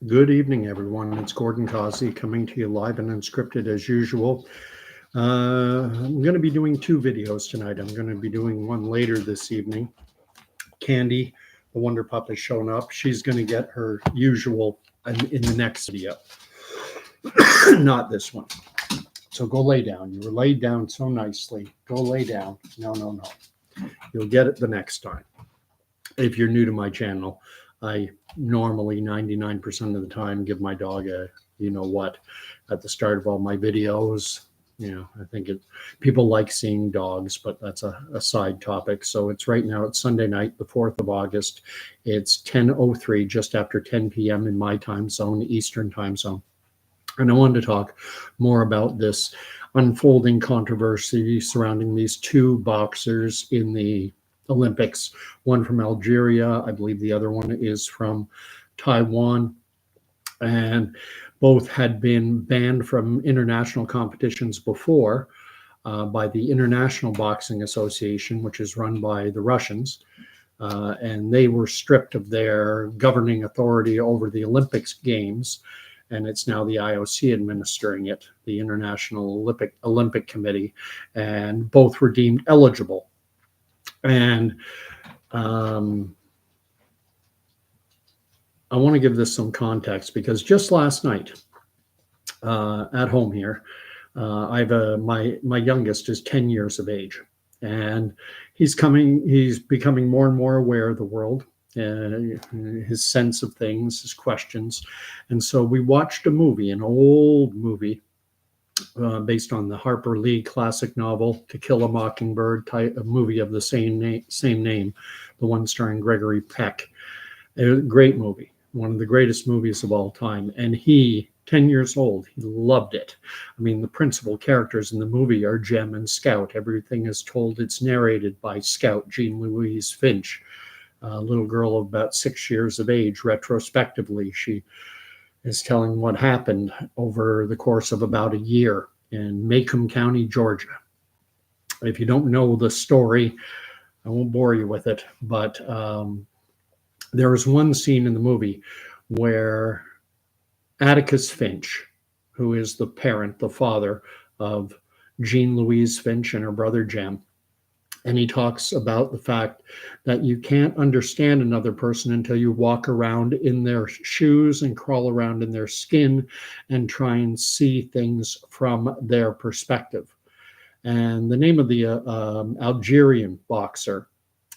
Good evening, everyone. It's Gordon Causey coming to you live and unscripted as usual. I'm going to be doing two videos tonight. I'm going to be doing one later this evening. Candy, the Wonder Pup, has shown up. She's going to get her usual in the next video, not this one. So go lay down. You were laid down so nicely. Go lay down. No. You'll get it the next time. If you're new to my channel, I normally 99% of the time give my dog a you know what at the start of all my videos. I think people like seeing dogs, but that's a side topic. So it's right now, it's Sunday night, the 4th of August. It's 10:03, just after 10 p.m. in my time zone, Eastern time zone. And I wanted to talk more about this unfolding controversy surrounding these two boxers in the Olympics, one from Algeria, I believe the other one is from Taiwan, and both had been banned from international competitions before by the International Boxing Association, which is run by the Russians, and they were stripped of their governing authority over the Olympics Games, and it's now the IOC administering it, the International Olympic Committee, and both were deemed eligible. And I want to give this some context because just last night at home here, I have my youngest is 10 years of age, and he's becoming more and more aware of the world, his sense of things, his questions. And so we watched a movie, an old movie, based on the Harper Lee classic novel To Kill a Mockingbird, a movie of the same name, the one starring Gregory Peck. A great movie, one of the greatest movies of all time. And he, 10 years old, he loved it. I mean, the principal characters in the movie are Jem and Scout. Everything is told, it's narrated by Scout, Jean Louise Finch, a little girl of about 6 years of age. Retrospectively, she is telling what happened over the course of about a year in Macomb County, Georgia. If you don't know the story, I won't bore you with it, but there is one scene in the movie where Atticus Finch, who is the parent, the father of Jean Louise Finch and her brother Jem, and he talks about the fact that you can't understand another person until you walk around in their shoes and crawl around in their skin and try and see things from their perspective. And the name of the Algerian boxer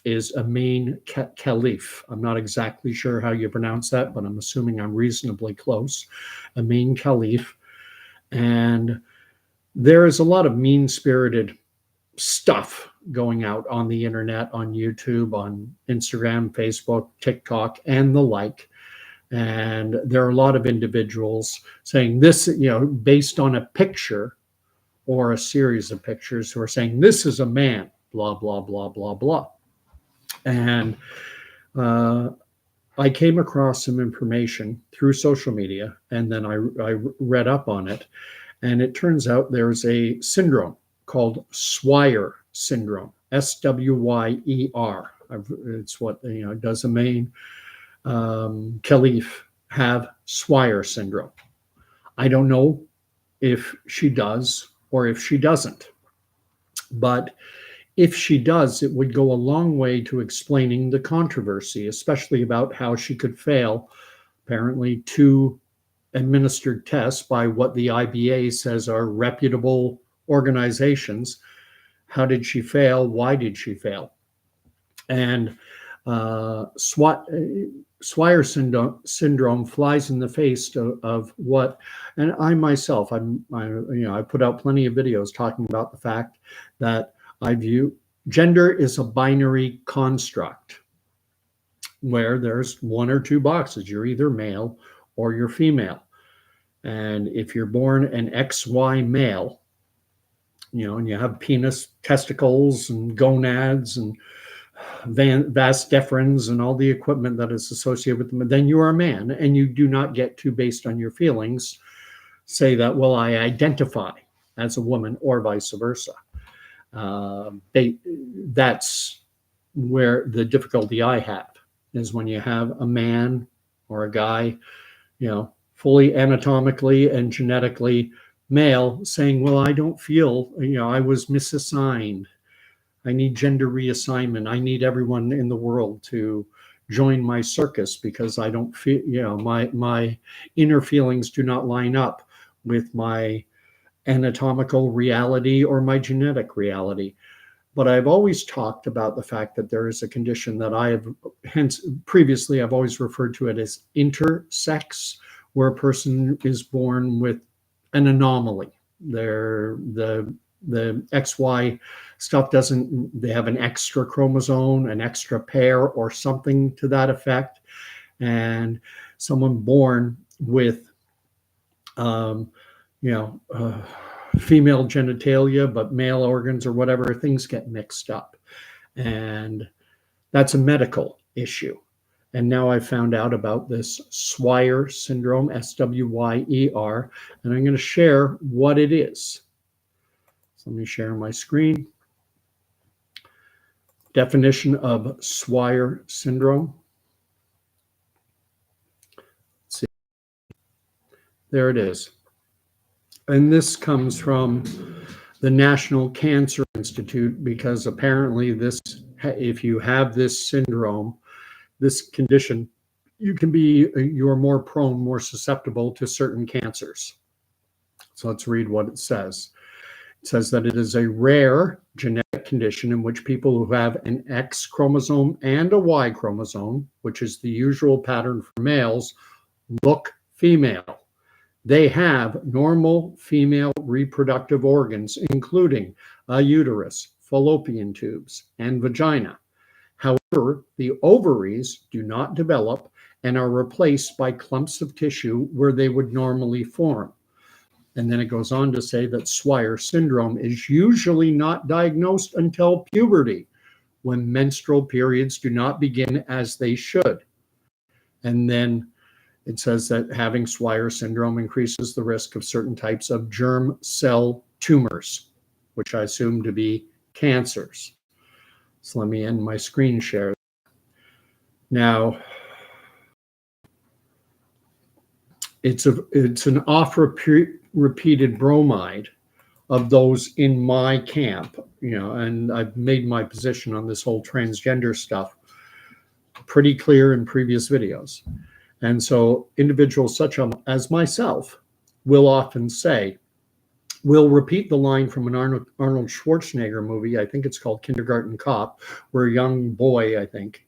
is Imane Khelif. I'm not exactly sure how you pronounce that, but I'm assuming I'm reasonably close. Imane Khelif. And there is a lot of mean-spirited stuff going out on the internet, on YouTube, on Instagram, Facebook, TikTok, and the like. And there are a lot of individuals saying this, based on a picture or a series of pictures, who are saying this is a man, blah, blah, blah, blah, blah. And I came across some information through social media, and then I read up on it. And it turns out there's a syndrome called Swyer Syndrome, Swyer. It's what, does Imane Khelif have Swyer Syndrome? I don't know if she does or if she doesn't. But if she does, it would go a long way to explaining the controversy, especially about how she could fail, apparently, 2 administered tests by what the IBA says are reputable organizations. How did she fail? Why did she fail? And Swyer syndrome flies in the face of what, and I myself, I put out plenty of videos talking about the fact that I view gender is a binary construct where there's 1 or 2 boxes. You're either male or you're female. And if you're born an XY male, and you have penis, testicles, and gonads, and vas deferens, and all the equipment that is associated with them, then you are a man, and you do not get to, based on your feelings, say that, well, I identify as a woman, or vice versa. That's where the difficulty I have, is when you have a man or a guy fully anatomically and genetically male, saying, well, I don't feel, I was misassigned. I need gender reassignment. I need everyone in the world to join my circus because I don't feel, my inner feelings do not line up with my anatomical reality or my genetic reality. But I've always talked about the fact that there is a condition that I have, hence previously I've always referred to it as intersex, where a person is born with an anomaly. The XY stuff doesn't, they have an extra chromosome, an extra pair, or something to that effect. And someone born with, female genitalia, but male organs or whatever, things get mixed up. And that's a medical issue. And now I found out about this Swyer Syndrome, Swyer, and I'm going to share what it is. So let me share my screen. Definition of Swyer Syndrome. Let's see. There it is. And this comes from the National Cancer Institute, because apparently this, if you have this syndrome, this condition, you're more prone, more susceptible to certain cancers. So let's read what it says. It says that it is a rare genetic condition in which people who have an X chromosome and a Y chromosome, which is the usual pattern for males, look female. They have normal female reproductive organs, including a uterus, fallopian tubes, and vagina. However, the ovaries do not develop and are replaced by clumps of tissue where they would normally form. And then it goes on to say that Swyer syndrome is usually not diagnosed until puberty, when menstrual periods do not begin as they should. And then it says that having Swyer syndrome increases the risk of certain types of germ cell tumors, which I assume to be cancers. So let me end my screen share. Now, it's an oft-repeated bromide of those in my camp, and I've made my position on this whole transgender stuff pretty clear in previous videos. And so individuals such as myself will often say, we'll repeat the line from an Arnold Schwarzenegger movie, I think it's called Kindergarten Cop, where a young boy, I think,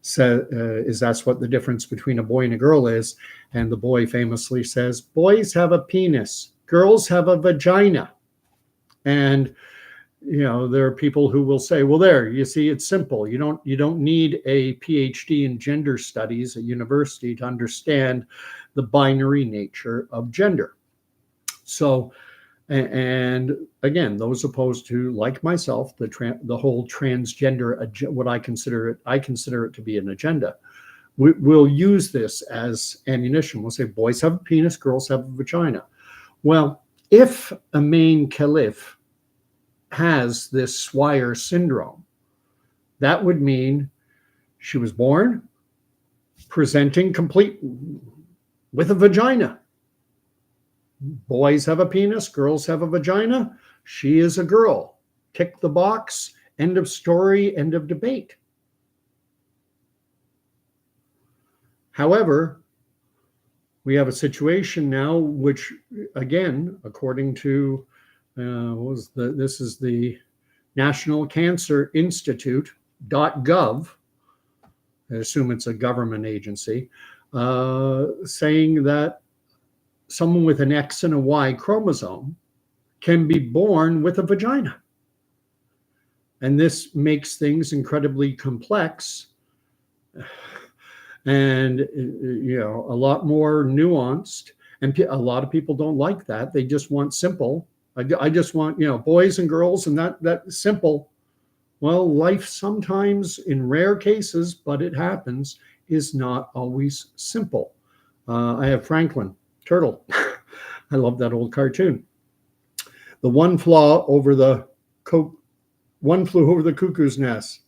says that's what the difference between a boy and a girl is. And the boy famously says, boys have a penis, girls have a vagina. And there are people who will say, well, there, you see, it's simple. You don't need a PhD in gender studies at university to understand the binary nature of gender. So, and again, those opposed to, like myself, the whole transgender, what I consider it to be an agenda. We'll use this as ammunition. We'll say boys have a penis, girls have a vagina. Well, if Imane Khelif has this Swyer syndrome, that would mean she was born presenting complete with a vagina. Boys have a penis, girls have a vagina. She is a girl. Tick the box. End of story, end of debate. However, we have a situation now which, again, according to this is the National Cancer Institute.gov, I assume it's a government agency, saying that someone with an X and a Y chromosome can be born with a vagina. And this makes things incredibly complex and, a lot more nuanced. And a lot of people don't like that. They just want simple. I just want, boys and girls, and that simple. Well, life sometimes, in rare cases, but it happens, is not always simple. I have Franklin Turtle. I love that old cartoon. The one flew over the cuckoo's nest.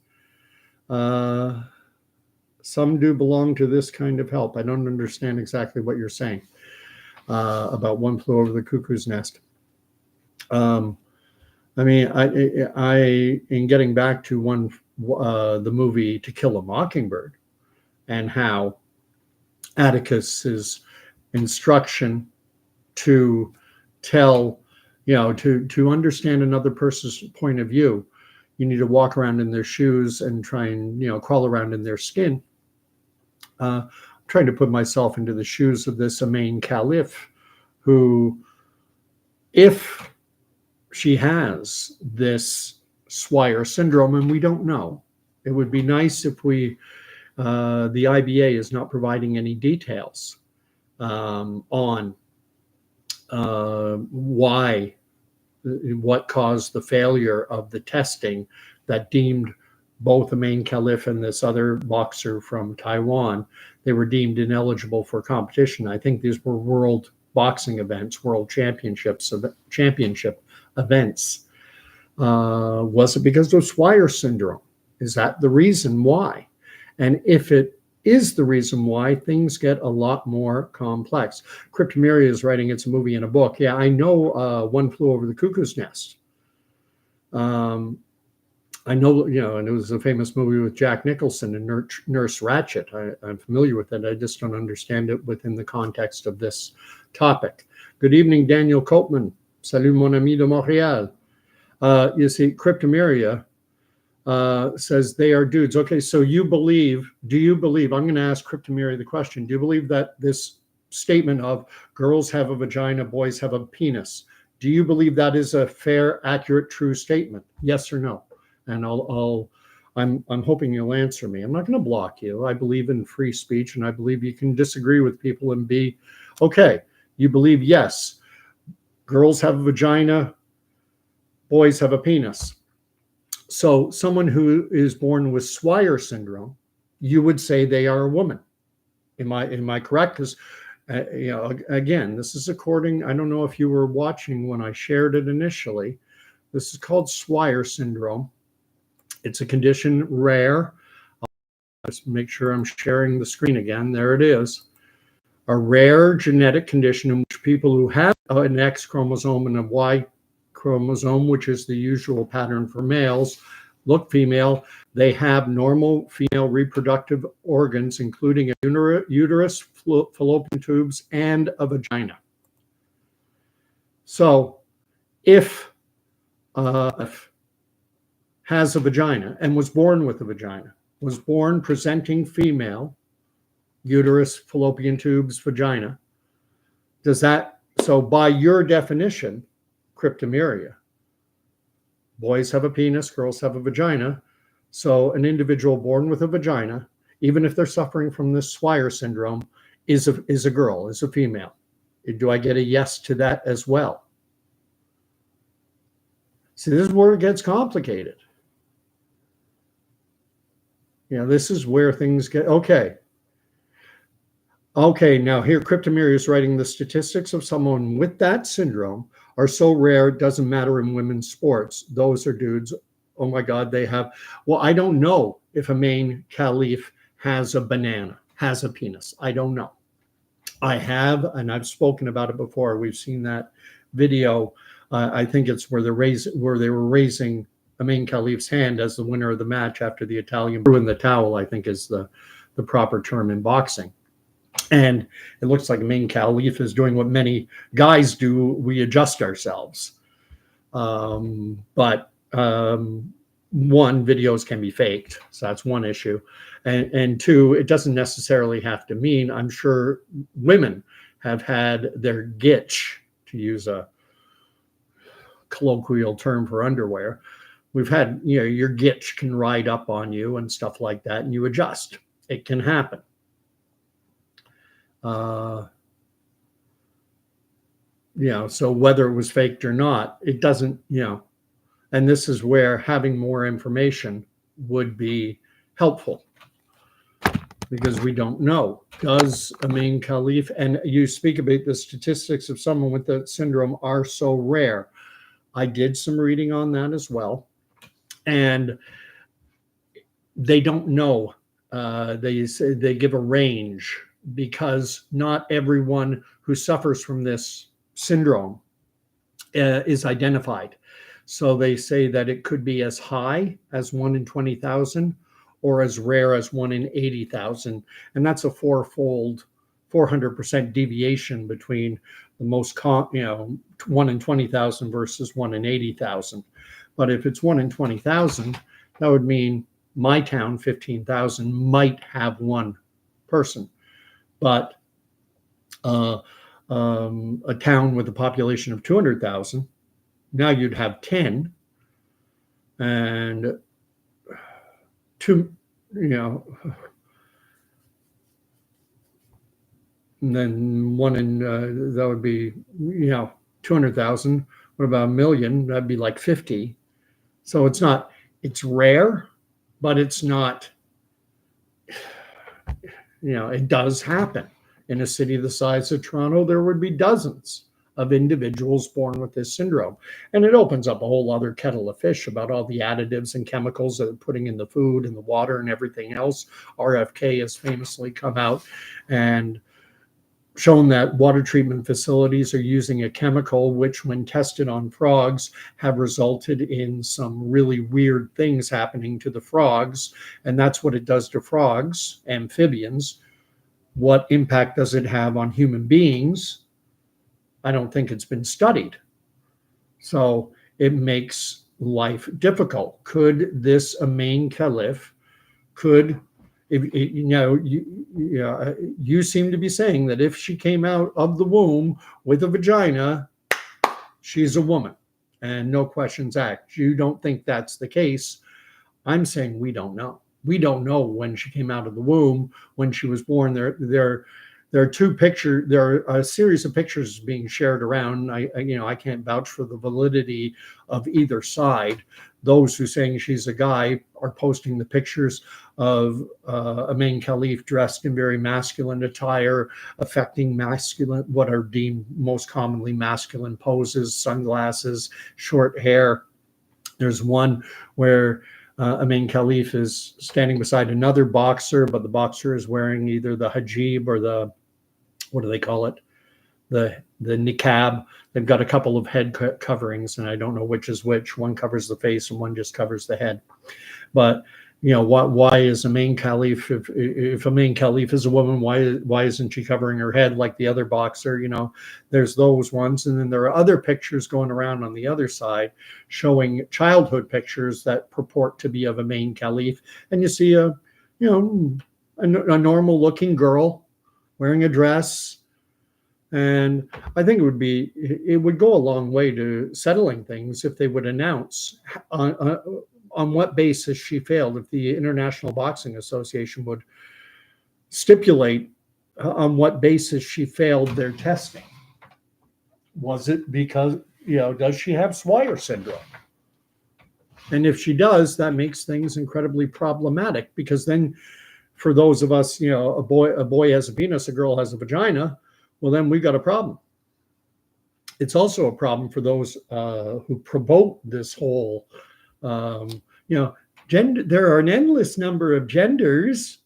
Some do belong to this kind of help. I don't understand exactly what you're saying about One Flew Over the Cuckoo's Nest. I mean, in getting back to the movie To Kill a Mockingbird, and how Atticus's instruction to tell, to understand another person's point of view, you need to walk around in their shoes and try and, crawl around in their skin. Trying to put myself into the shoes of this Imane Khelif, who, if she has this Swyer Syndrome, and we don't know, it would be nice if the IBA is not providing any details on what caused the failure of the testing that deemed both Imane Khelif and this other boxer from Taiwan, they were deemed ineligible for competition. I think these were world boxing events, world championship events. Was it because of Swyer Syndrome? Is that the reason why? And if it is the reason why, things get a lot more complex. Cryptomeria is writing it's a movie and a book. Yeah, I know One Flew Over the Cuckoo's Nest. I know, and it was a famous movie with Jack Nicholson and Nurse Ratched. I'm familiar with it. I just don't understand it within the context of this topic. Good evening, Daniel Copeman. Salut, mon ami de Montréal. You see, Cryptomeria says they are dudes. Okay, so do you believe, I'm going to ask Cryptomeria the question, do you believe that this statement of girls have a vagina, boys have a penis, do you believe that is a fair, accurate, true statement? Yes or no? And I'm hoping you'll answer me. I'm not going to block you. I believe in free speech, and I believe you can disagree with people and be okay. You believe, yes, girls have a vagina, boys have a penis. So someone who is born with Swyer Syndrome, you would say they are a woman. Am I correct? Because again, this is according, I don't know if you were watching when I shared it initially. This is called Swyer Syndrome. It's a condition, rare. Let's make sure I'm sharing the screen again. There it is. A rare genetic condition in which people who have an X chromosome and a Y chromosome, which is the usual pattern for males, look female. They have normal female reproductive organs, including a uterus, fallopian tubes, and a vagina. So if has a vagina and was born with a vagina, was born presenting female, uterus, fallopian tubes, vagina, so by your definition, Cryptomeria, boys have a penis, girls have a vagina. So an individual born with a vagina, even if they're suffering from this Swyer Syndrome, is a girl, is a female. Do I get a yes to that as well? See, this is where it gets complicated. This is where things get, okay. Okay, now here Cryptomeria is writing the statistics of someone with that syndrome are so rare, it doesn't matter in women's sports. Those are dudes. Oh my God, they have, well, I don't know if Imane Khelif has a banana, has a penis. I don't know. I have, and I've spoken about it before. We've seen that video. I think it's where they were raising Imane Khelif's hand as the winner of the match after the Italian threw in the towel, I think is the proper term in boxing. And it looks like Imane Khelif is doing what many guys do. We adjust ourselves. But one, videos can be faked. So that's one issue. And two, it doesn't necessarily have to mean, I'm sure women have had their gitch, to use a colloquial term for underwear. We've had, your gitch can ride up on you and stuff like that, and you adjust. It can happen. So whether it was faked or not, it doesn't, and this is where having more information would be helpful, because we don't know. Does Imane Khelif, and you speak about the statistics of someone with the syndrome are so rare. I did some reading on that as well. And they don't know They give a range because not everyone who suffers from this syndrome is identified. So they say that it could be as high as 1 in 20,000 or as rare as 1 in 80,000. And that's a 400% deviation between the most, 1 in 20,000 versus 1 in 80,000. But if it's 1 in 20,000, that would mean my town, 15,000, might have one person. But a town with a population of 200,000, now you'd have 10, and two, and then one in that would be 200,000. What about a million? That'd be like 50. So it's rare, but it's not. It does happen. In a city the size of Toronto, there would be dozens of individuals born with this syndrome. And it opens up a whole other kettle of fish about all the additives and chemicals that they're putting in the food and the water and everything else. RFK has famously come out and shown that water treatment facilities are using a chemical which, when tested on frogs, have resulted in some really weird things happening to the frogs. And that's what it does to frogs, amphibians. What impact does it have on human beings? I don't think it's been studied. So it makes life difficult. Could this Imane Khelif, you seem to be saying that if she came out of the womb with a vagina, she's a woman and no questions asked. You don't think that's the case. I'm saying we don't know. We don't know when she came out of the womb, when she was born. There are two pictures. There are a series of pictures being shared around. I can't vouch for the validity of either side. Those who saying she's a guy are posting the pictures of Imane Khelif dressed in very masculine attire, affecting what are deemed most commonly masculine poses, sunglasses, short hair. There's one where Imane Khelif is standing beside another boxer, but the boxer is wearing either the hijab or the, what do they call it? The niqab. They've got a couple of head coverings, and I don't know which is which. One covers the face and one just covers the head. But why is Imane Khelif, if Imane Khelif is a woman, why isn't she covering her head like the other boxer? There's those ones, and then there are other pictures going around on the other side showing childhood pictures that purport to be of Imane Khelif, and you see a normal looking girl wearing a dress. And I think it would go a long way to settling things if they would announce on what basis she failed, if the International Boxing Association would stipulate on what basis she failed their testing. Was it because, does she have Swyer Syndrome? And if she does, that makes things incredibly problematic, because then for those of us, a boy has a penis, a girl has a vagina, well, then we've got a problem. It's also a problem for those who promote this whole, gender. There are an endless number of genders.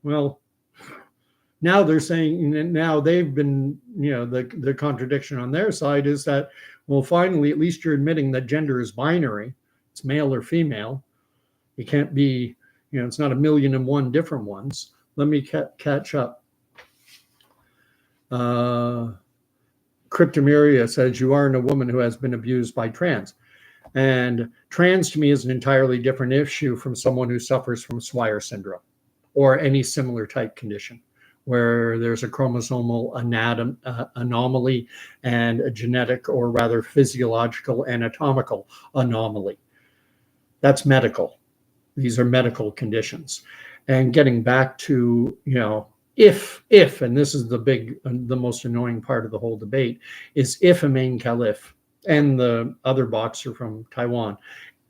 Well, now they're saying, now they've been, the contradiction on their side is that, well, finally, at least you're admitting that gender is binary. It's male or female. You can't be, it's not 1,000,001 different ones. Let me catch up. Cryptomeria says, you aren't a woman who has been abused by trans. And trans to me is an entirely different issue from someone who suffers from Swyer Syndrome or any similar type condition where there's a chromosomal anomaly and a genetic, or rather physiological anatomical anomaly. That's medical. These are medical conditions. And getting back to, if, and this is the most annoying part of the whole debate, is if Imane Khelif and the other boxer from Taiwan,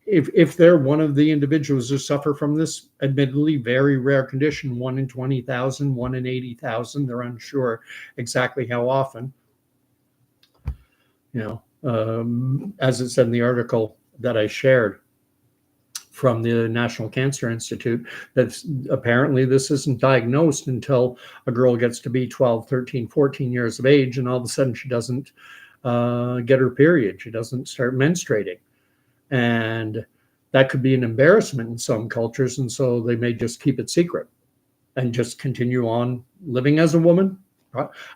if they're one of the individuals who suffer from this admittedly very rare condition, 1 in 20,000, 1 in 80,000, they're unsure exactly how often, as it said in the article that I shared, from the National Cancer Institute that apparently this isn't diagnosed until a girl gets to be 12, 13, 14 years of age, and all of a sudden she doesn't get her period. She doesn't start menstruating. And that could be an embarrassment in some cultures, and so they may just keep it secret and just continue on living as a woman.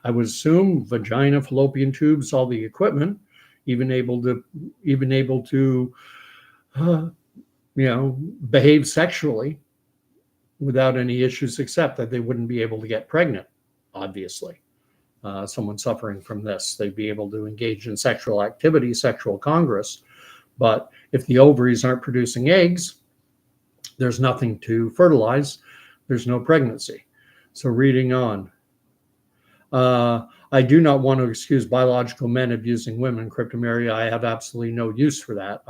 I would assume vagina, fallopian tubes, all the equipment, even able to behave sexually without any issues, except that they wouldn't be able to get pregnant, obviously. Someone suffering from this, they'd be able to engage in sexual activity, sexual congress. But if the ovaries aren't producing eggs, there's nothing to fertilize. There's no pregnancy. So reading on. I do not want to excuse biological men abusing women. Cryptomeria, I have absolutely no use for that.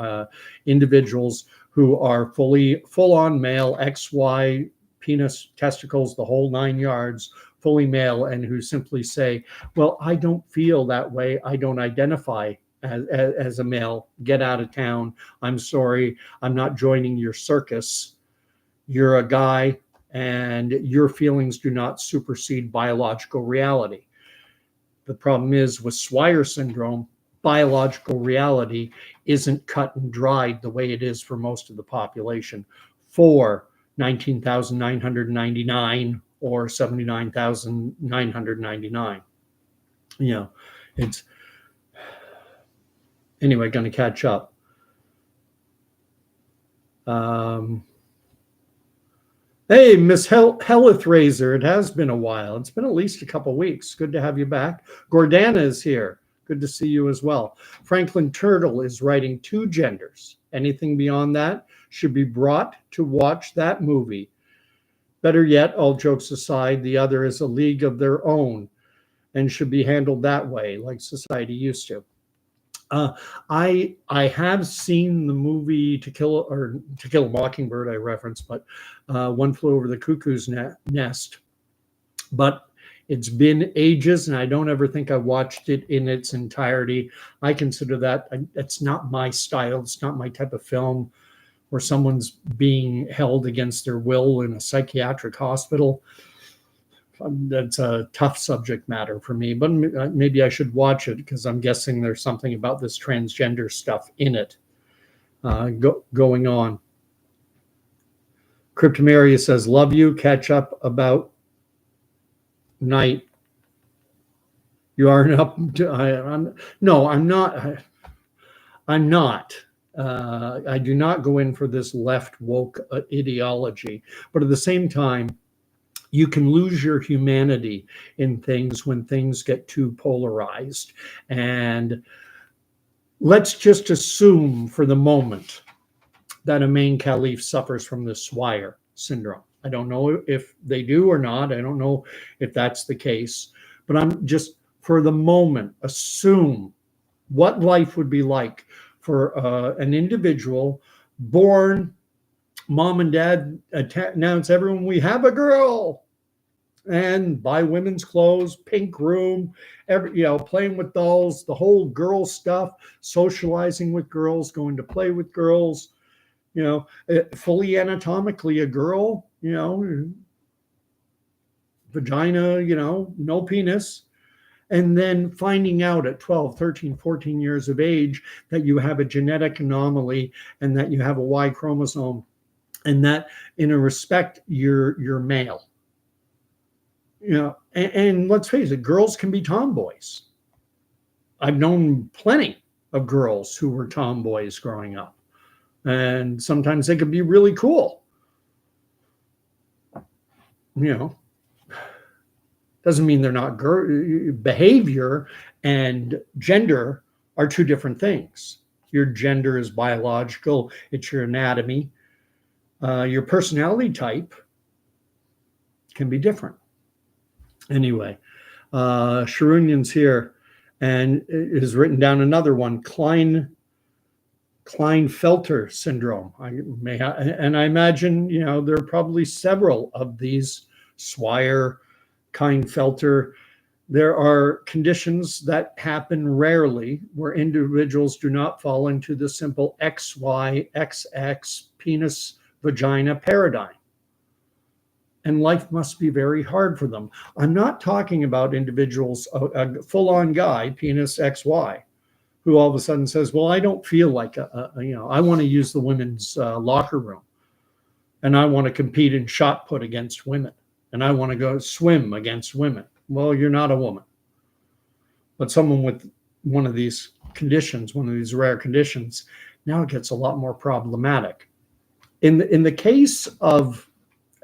Individuals who are full-on male, XY, penis, testicles, the whole 9 yards, fully male, and who simply say, well, I don't feel that way. I don't identify as a male. Get out of town. I'm sorry. I'm not joining your circus. You're a guy, and your feelings do not supersede biological reality. The problem is with Swyer syndrome, biological reality isn't cut and dried the way it is for most of the population for 19,999 or 79,999. It's anyway going to catch up. Hey, Miss Khelif Razor, it has been a while. It's been at least a couple weeks. Good to have you back. Gordana is here. Good to see you as well. Franklin Turtle is writing 2 genders. Anything beyond that should be brought to watch that movie. Better yet, all jokes aside, the other is a league of their own and should be handled that way, like society used to. I have seen the movie To Kill a Mockingbird I referenced, but One Flew Over the Cuckoo's Nest. But it's been ages, and I don't ever think I watched it in its entirety. I consider that it's not my style. It's not my type of film where someone's being held against their will in a psychiatric hospital. That's a tough subject matter for me, but maybe I should watch it because I'm guessing there's something about this transgender stuff in it going on. Cryptomeria says, love you, catch up about night. You aren't up to, no, I'm not. I'm not. I do not go in for this left woke ideology, but at the same time, you can lose your humanity in things when things get too polarized. And let's just assume for the moment that Imane Khelif suffers from the Swyer syndrome. I don't know if they do or not. I don't know if that's the case. But I'm just, for the moment, assume what life would be like for an individual born, mom and dad announce everyone, we have a girl, and buy women's clothes, pink room, playing with dolls, the whole girl stuff, socializing with girls, going to play with girls, fully anatomically a girl, vagina, no penis. And then finding out at 12, 13, 14 years of age that you have a genetic anomaly and that you have a Y chromosome, and that in a respect, you're male. And let's face it, girls can be tomboys. I've known plenty of girls who were tomboys growing up, and sometimes they could be really cool. Doesn't mean they're not behavior and gender are 2 different things. Your gender is biological, it's your anatomy. Your personality type can be different. Anyway, Sharunyan's here and has written down another one, Klinefelter syndrome. And I imagine, there are probably several of these Swyer, Klinefelter. There are conditions that happen rarely where individuals do not fall into the simple XY, XX, penis, vagina paradigm. And life must be very hard for them. I'm not talking about individuals, a full-on guy, penis XY, who all of a sudden says, well, I don't feel like, I want to use the women's locker room, and I want to compete in shot put against women, and I want to go swim against women. Well, you're not a woman. But someone with one of these conditions, one of these rare conditions, now it gets a lot more problematic. In the case of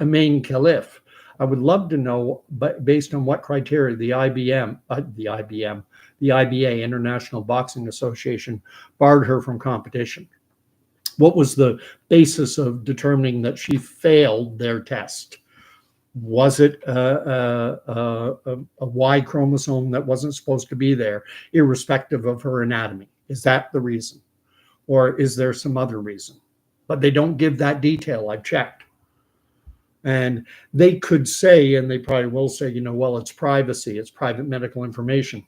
Imane Khelif, I would love to know, but based on what criteria the IBA, International Boxing Association, barred her from competition. What was the basis of determining that she failed their test? Was it a Y chromosome that wasn't supposed to be there, irrespective of her anatomy? Is that the reason? Or is there some other reason? But they don't give that detail. I've checked. And they could say, and they probably will say, well, it's privacy, it's private medical information.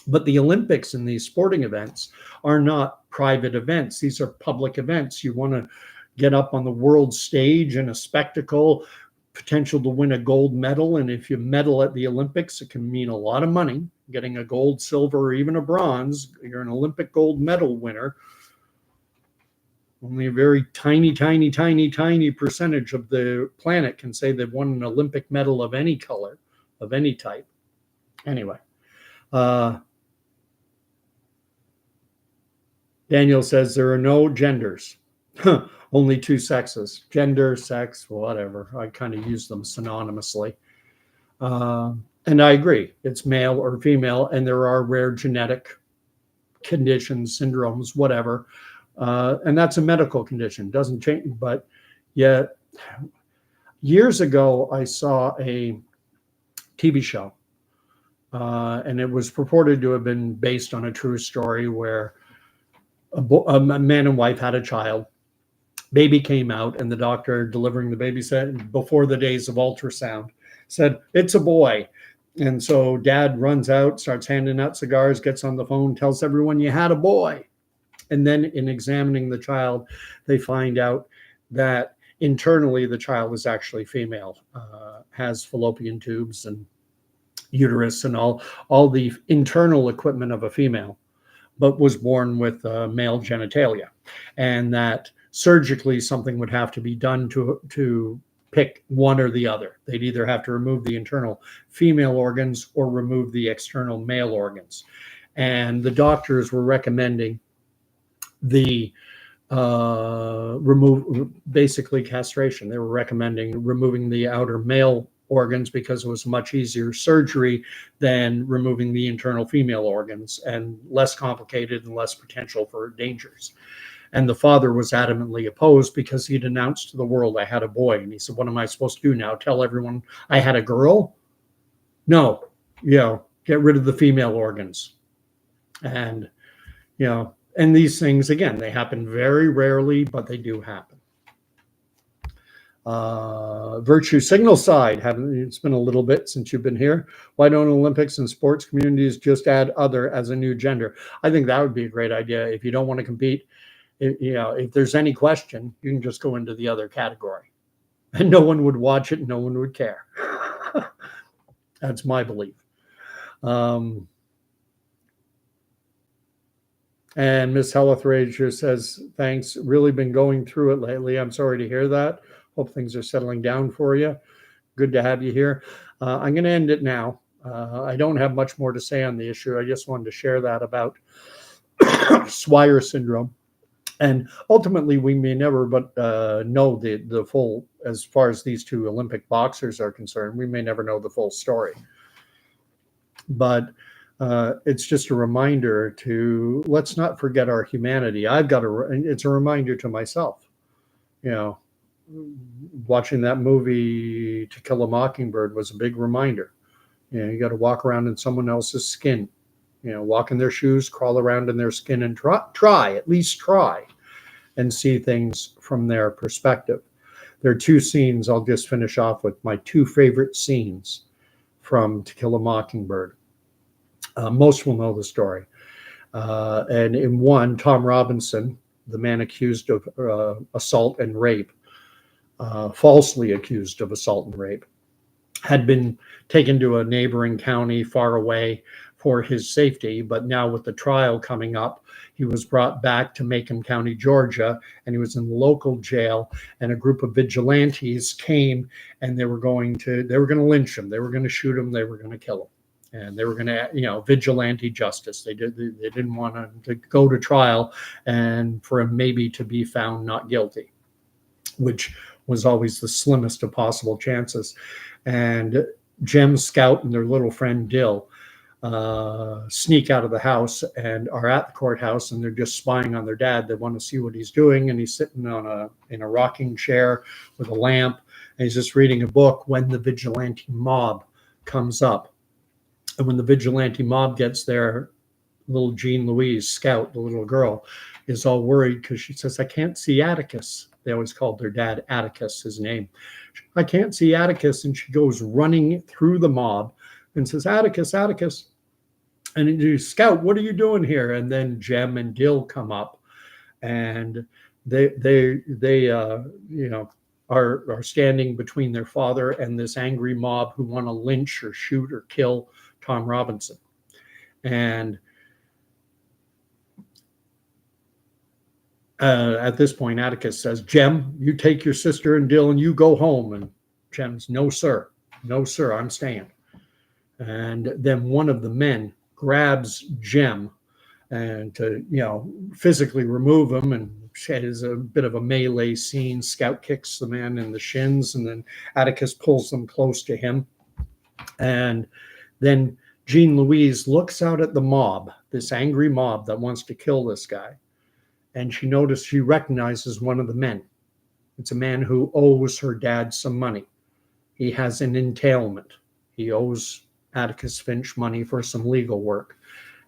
But the Olympics and these sporting events are not private events. These are public events. You want to get up on the world stage in a spectacle, potential to win a gold medal. And if you medal at the Olympics, it can mean a lot of money. Getting a gold, silver, or even a bronze, you're an Olympic gold medal winner. Only a very tiny, tiny, tiny, tiny percentage of the planet can say they've won an Olympic medal of any color, of any type. Anyway, Daniel says there are no genders. Only two sexes. Gender, sex, whatever. I kind of use them synonymously. And I agree. It's male or female, and there are rare genetic conditions, syndromes, whatever. And that's a medical condition. Doesn't change. But yet, years ago, I saw a TV show, and it was purported to have been based on a true story where a man and wife had a child. Baby came out, and the doctor delivering the baby said, before the days of ultrasound, said, it's a boy. And so dad runs out, starts handing out cigars, gets on the phone, tells everyone you had a boy. And then in examining the child, they find out that internally the child is actually female, has fallopian tubes and uterus and all the internal equipment of a female, but was born with male genitalia. And that surgically something would have to be done to pick one or the other. They'd either have to remove the internal female organs or remove the external male organs. And the doctors were recommending the basically castration. They were recommending removing the outer male organs because it was much easier surgery than removing the internal female organs, and less complicated and less potential for dangers. And the father was adamantly opposed because he'd announced to the world, I had a boy. And he said, what am I supposed to do now? Tell everyone I had a girl? No, get rid of the female organs. And, and these things, again, they happen very rarely, but they do happen. Virtue Signal Side, it's been a little bit since you've been here. Why don't Olympics and sports communities just add other as a new gender? I think that would be a great idea. If you don't want to compete, if there's any question, you can just go into the other category, and no one would watch it, no one would care. That's my belief. And Miss Helithrager says, thanks, really been going through it lately. I'm sorry to hear that. Hope things are settling down for you. Good to have you here. I'm going to end it now. I don't have much more to say on the issue. I just wanted to share that about Swyer Syndrome. And ultimately, we may never know the full, as far as these two Olympic boxers are concerned, we may never know the full story. But it's just a reminder to, let's not forget our humanity. It's a reminder to myself, watching that movie To Kill a Mockingbird was a big reminder. You got to walk around in someone else's skin, walk in their shoes, crawl around in their skin, and at least try and see things from their perspective. There are two scenes I'll just finish off with, my two favorite scenes from To Kill a Mockingbird. Most will know the story. And in one, Tom Robinson, the man accused of assault and rape, falsely accused of assault and rape, had been taken to a neighboring county far away for his safety. But now with the trial coming up, he was brought back to Macomb County, Georgia, and he was in the local jail. And a group of vigilantes came, and they were going to lynch him. They were going to shoot him. They were going to kill him. And they were going to, vigilante justice. They didn't want him to go to trial and for him maybe to be found not guilty, which was always the slimmest of possible chances. And Jem, Scout, and their little friend Dill sneak out of the house and are at the courthouse, and they're just spying on their dad. They want to see what he's doing, and he's sitting in a rocking chair with a lamp, and he's just reading a book when the vigilante mob comes up. And when the vigilante mob gets there, little Jean Louise, Scout, the little girl, is all worried because she says, "I can't see Atticus." They always called their dad Atticus, his name. "I can't see Atticus." And she goes running through the mob and says, "Atticus, Atticus." And he says, "Scout, what are you doing here?" And then Jem and Dill come up, and they are standing between their father and this angry mob who want to lynch or shoot or kill Tom Robinson. And at this point, Atticus says, "Jem, you take your sister and Dill and you go home." And Jem's, "No, sir. No, sir, I'm staying." And then one of the men grabs Jem and to, physically remove him, and it is a bit of a melee scene. Scout kicks the man in the shins, and then Atticus pulls them close to him. And then Jean Louise looks out at the mob, this angry mob that wants to kill this guy. And she recognizes one of the men. It's a man who owes her dad some money. He has an entailment. He owes Atticus Finch money for some legal work.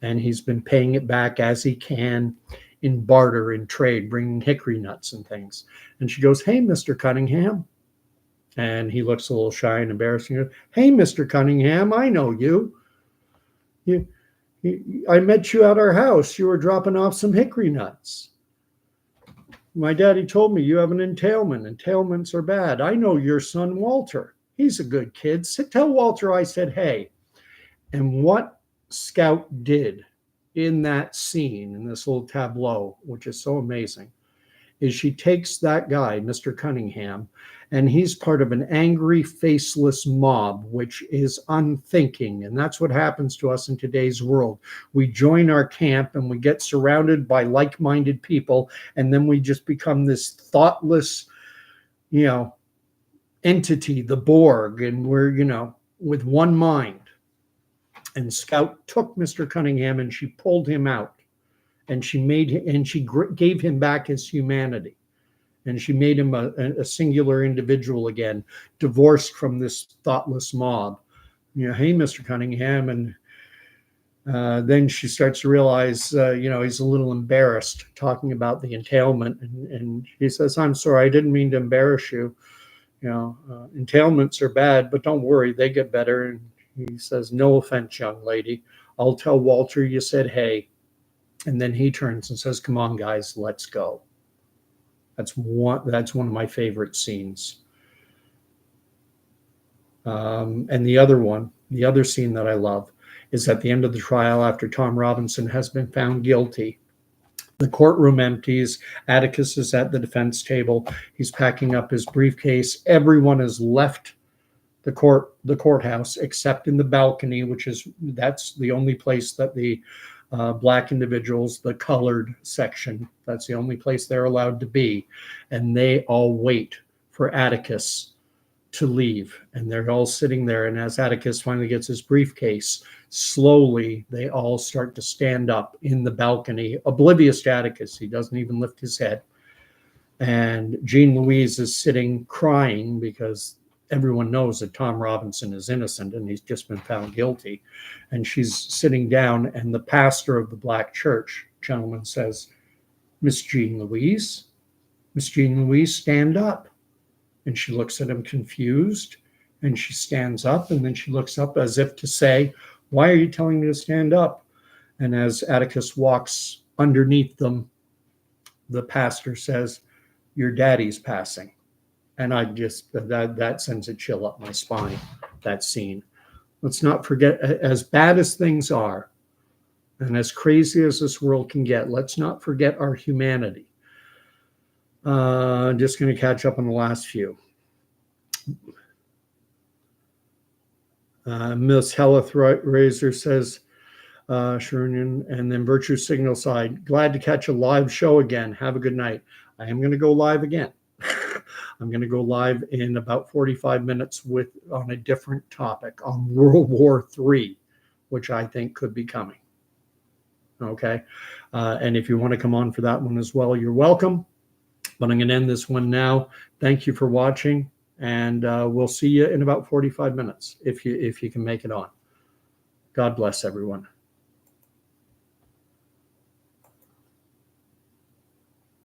And he's been paying it back as he can in barter, in trade, bringing hickory nuts and things. And she goes, "Hey, Mr. Cunningham." And he looks a little shy and embarrassed. He goes, "Hey, Mr. Cunningham, I know you. I met you at our house. You were dropping off some hickory nuts. My daddy told me you have an entailment. Entailments are bad. I know your son, Walter. He's a good kid. Tell Walter I said hey." And what Scout did in that scene, in this little tableau, which is so amazing, is she takes that guy, Mr. Cunningham, and he's part of an angry, faceless mob, which is unthinking. And that's what happens to us in today's world. We join our camp and we get surrounded by like-minded people, and then we just become this thoughtless, entity, the Borg, and we're, with one mind. And Scout took Mr. Cunningham and she pulled him out, and she gave him back his humanity. And she made him a singular individual again, divorced from this thoughtless mob. "Hey, Mr. Cunningham." And then she starts to realize, he's a little embarrassed talking about the entailment. And he says, "I'm sorry, I didn't mean to embarrass you. Entailments are bad, but don't worry, they get better." And he says, "No offense, young lady. I'll tell Walter you said hey." And then he turns and says, "Come on, guys, let's go." That's one of my favorite scenes. And the other scene that I love is at the end of the trial, after Tom Robinson has been found guilty. The courtroom empties. Atticus is at the defense table. He's packing up his briefcase. Everyone has left the courthouse except in the balcony, that's the only place that the Black individuals, the colored section, that's the only place they're allowed to be. And they all wait for Atticus to leave. And they're all sitting there. And as Atticus finally gets his briefcase, slowly they all start to stand up in the balcony, oblivious to Atticus. He doesn't even lift his head. And Jean Louise is sitting crying because everyone knows that Tom Robinson is innocent and he's just been found guilty. And she's sitting down, and the pastor of the Black church, gentleman, says, Miss Jean Louise, stand up." And she looks at him confused, and she stands up, and then she looks up as if to say, Why are you telling me to stand up? And as Atticus walks underneath them, the pastor says, your daddy's passing. And I just, that sends a chill up my spine, that scene. Let's not forget, as bad as things are, and as crazy as this world can get, let's not forget our humanity. I'm just going to catch up on the last few. Miss Health Razor says, Sherunian, and then Virtue Signal side, glad to catch a live show again. Have a good night. I am going to go live again. I'm going to go live in about 45 minutes on a different topic on World War III, which I think could be coming. Okay. And if you want to come on for that one as well, you're welcome. But I'm going to end this one now. Thank you for watching, and we'll see you in about 45 minutes if you can make it on. God bless everyone.